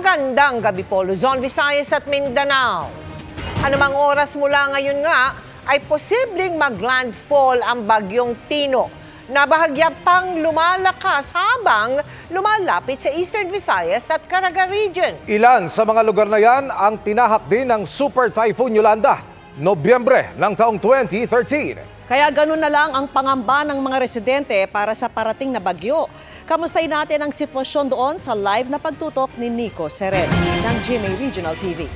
Magandang gabi po, Luzon, Visayas at Mindanao. Anumang oras mula ngayon nga ay posibleng mag-landfall ang bagyong Tino na bahagya pang lumalakas habang lumalapit sa Eastern Visayas at Caraga Region. Ilan sa mga lugar na yan ang tinahak din ng Super Typhoon Yolanda, Nobyembre ng taong 2013. Kaya ganun na lang ang pangamba ng mga residente para sa parating na bagyo. Kamustahin natin ang sitwasyon doon sa live na pagtutok ni Nico Sereno ng GMA Regional TV.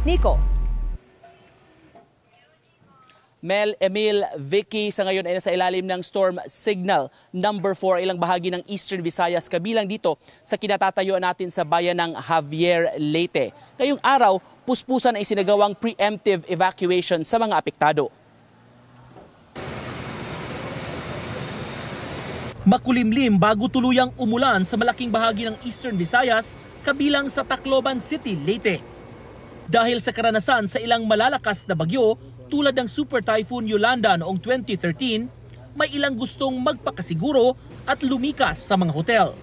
Nico. Mel, Emil, Vicky, sa ngayon ay nasa ilalim ng storm signal number 4, ilang bahagi ng Eastern Visayas, kabilang dito sa kinatatayuan natin sa bayan ng Javier, Leyte. Ngayong araw, puspusan ay sinagawang preemptive evacuation sa mga apektado. Makulimlim bago tuluyang umulan sa malaking bahagi ng Eastern Visayas, kabilang sa Tacloban City, Leyte. Dahil sa karanasan sa ilang malalakas na bagyo tulad ng Super Typhoon Yolanda noong 2013, may ilang gustong magpakasiguro at lumikas sa mga hotel.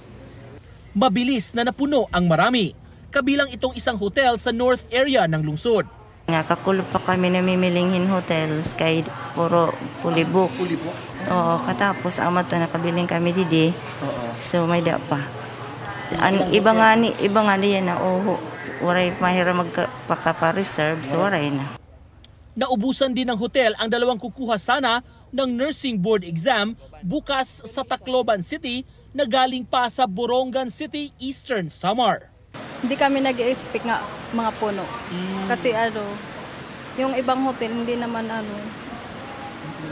Mabilis na napuno ang marami, kabilang itong isang hotel sa north area ng lungsod. Kakulog pa kami namimilinghin hotels kay puro fully book. Fully book? Oo, katapos amat to nakabiling kami didi. So may da pa. Iba nga ni yan na waray mahira magpaka-reserve, so waray na. Naubusan din ng hotel ang dalawang kukuha sana ng nursing board exam bukas sa Tacloban City na galing pa sa Borongan City, Eastern Samar. Hindi kami nag-expect nga mga puno. Kasi yung ibang hotel hindi naman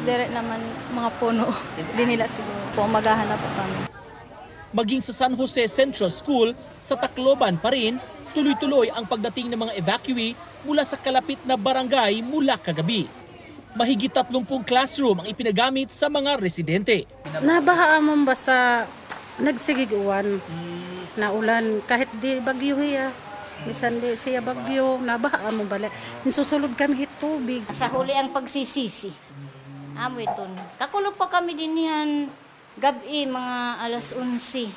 direct naman mga puno. Hindi nila siguro po maghahanap po kami. Maging sa San Jose Central School sa Tacloban pa rin, tuloy-tuloy ang pagdating ng mga evacuee mula sa kalapit na barangay mula kagabi. Mahigit 30 classroom ang ipinagamit sa mga residente. Nabahaan mo basta nagsigiguan na ulan kahit di bagyo hiya. Bisan di siya bagyo, nabahaan mo bala. Susulod kami hit tubig. Sa huli ang pagsisisi. Amo ito. Kakulog pa kami din yan gabi mga alas 11.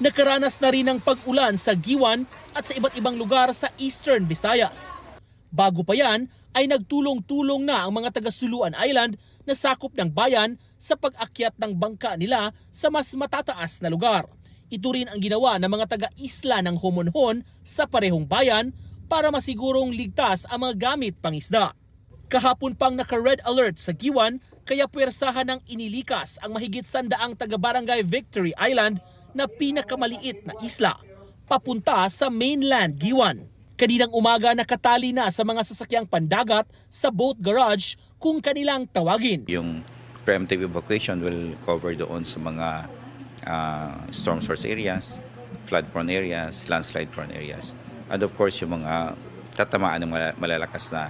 Nakaranas na rin ng pag-ulan sa Giwan at sa iba't ibang lugar sa Eastern Visayas. Bago pa yan ay nagtulong-tulong na ang mga taga Suluan Island na sakop ng bayan sa pag-akyat ng bangka nila sa mas matataas na lugar. Ito rin ang ginawa ng mga taga-isla ng Homonhon sa parehong bayan para masigurong ligtas ang mga gamit pangisda. Kahapon pang naka-red alert sa Giwan kaya puwersahan ng inilikas ang mahigit 100 taga-barangay Victory Island na pinakamaliit na isla papunta sa mainland Giwan. Kaninang umaga nakatali na sa mga sasakyang pandagat sa boat garage kung kanilang tawagin. Yung preemptive evacuation will cover doon sa mga storm source areas, flood prone areas, landslide prone areas. And of course yung mga tatamaan ng malalakas na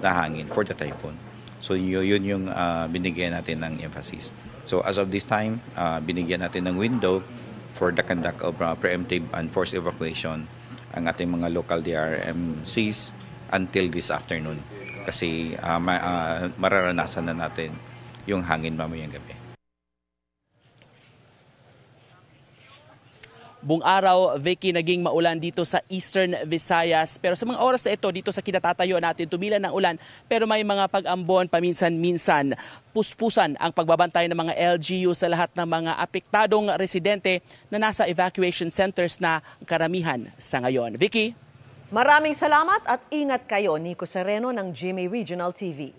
hangin for the typhoon. So yun yung binigyan natin ng emphasis. So as of this time, binigyan natin ng window for the conduct of preemptive and forced evacuation ang ating mga local DRMCs until this afternoon. Kasi mararanasan na natin yung hangin mamayang gabi. Buong araw, Vicky, naging maulan dito sa Eastern Visayas. Pero sa mga oras na ito, dito sa kinatatayuan natin, tumilan ng ulan. Pero may mga pag-ambon, paminsan-minsan, puspusan ang pagbabantay ng mga LGU sa lahat ng mga apektadong residente na nasa evacuation centers na karamihan sa ngayon. Vicky? Maraming salamat at ingat kayo, Nico Sereno ng GMA Regional TV.